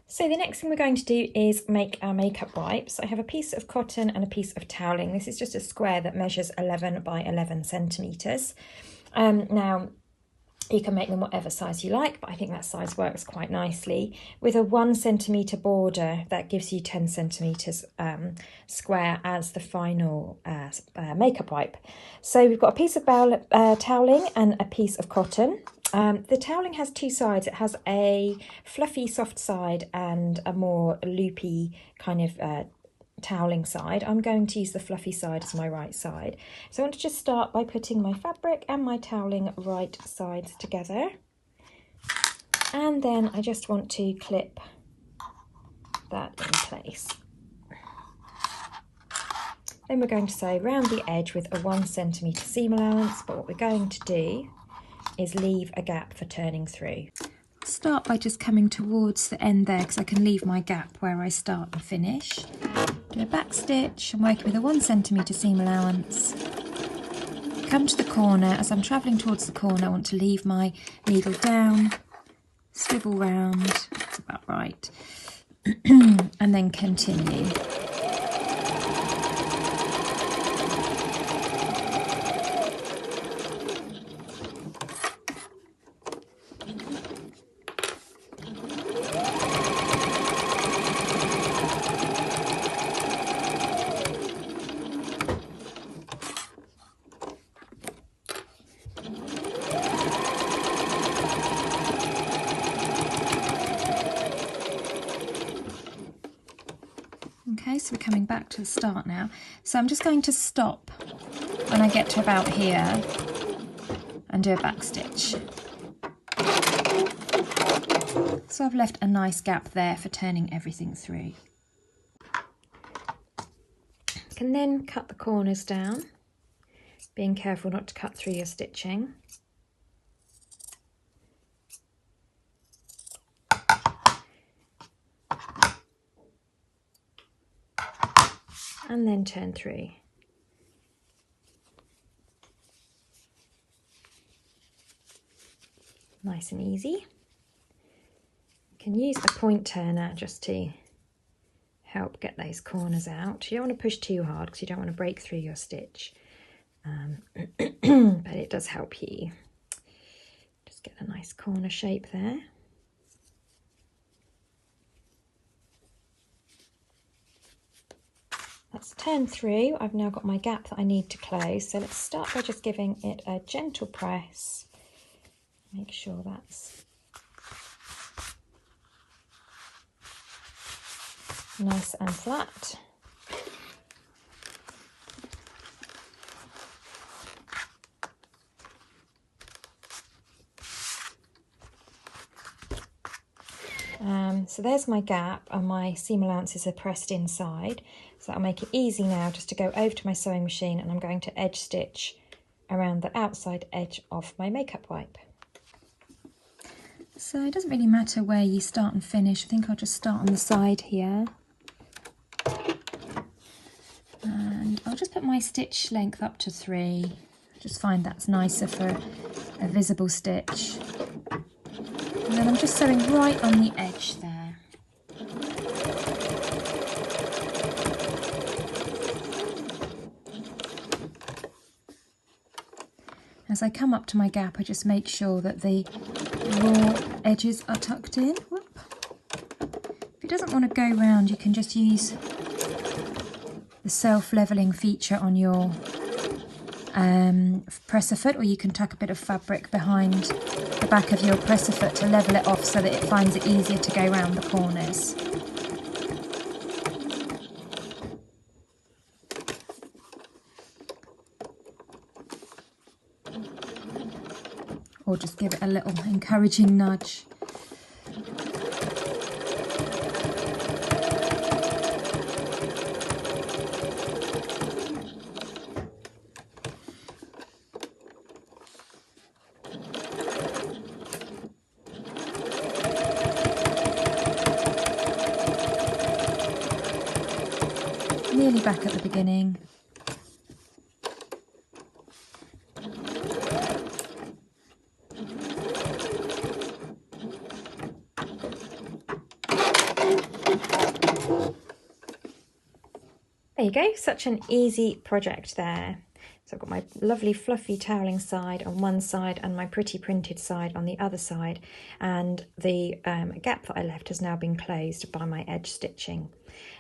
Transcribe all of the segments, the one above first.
So the next thing we're going to do is make our makeup wipes. I have a piece of cotton and a piece of toweling. This is just a square that measures 11 by 11 centimetres. Now, you can make them whatever size you like, but I think that size works quite nicely. With a 1 centimetre border, that gives you 10 centimetres square as the final makeup wipe. So we've got a piece of toweling and a piece of cotton. The toweling has two sides. It has a fluffy, soft side and a more loopy kind of toweling side. I'm going to use the fluffy side as my right side. So I want to just start by putting my fabric and my toweling right sides together. And then I just want to clip that in place. Then we're going to sew around the edge with a 1 centimetre seam allowance, but what we're going to do is leave a gap for turning through. Start by just coming towards the end there because I can leave my gap where I start and finish. Do a back stitch. I'm working with a 1 centimetre seam allowance. Come to the corner. As I'm travelling towards the corner, I want to leave my needle down, swivel round, that's about right, and then continue. Okay, so we're coming back to the start now. So I'm just going to stop when I get to about here and do a back stitch. So I've left a nice gap there for turning everything through. You can then cut the corners down, being careful not to cut through your stitching. And then turn through. Nice and easy. You can use a point turner just to help get those corners out. You don't want to push too hard because you don't want to break through your stitch, but it does help you. Just get a nice corner shape there. Let's turn through. I've now got my gap that I need to close. So let's start by just giving it a gentle press. Make sure that's nice and flat. So there's my gap and my seam allowances are pressed inside. So that'll make it easy now just to go over to my sewing machine, and I'm going to edge stitch around the outside edge of my makeup wipe. So it doesn't really matter where you start and finish. I think I'll just start on the side here. And I'll just put my stitch length up to 3. I just find that's nicer for a visible stitch. And then I'm just sewing right on the edge there. As I come up to my gap, I just make sure that the raw edges are tucked in. Whoop. If it doesn't want to go round, you can just use the self-leveling feature on your presser foot, or you can tuck a bit of fabric behind the back of your presser foot to level it off so that it finds it easier to go round the corners. Or just give it a little encouraging nudge. Nearly back at the beginning. you go, such an easy project there. So I've got my lovely fluffy toweling side on one side and my pretty printed side on the other side, and the gap that I left has now been closed by my edge stitching.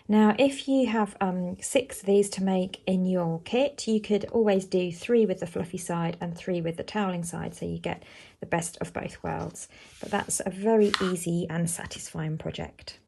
Now if you have 6 of these to make in your kit, you could always do 3 with the fluffy side and 3 with the toweling side, so you get the best of both worlds. But that's a very easy and satisfying project.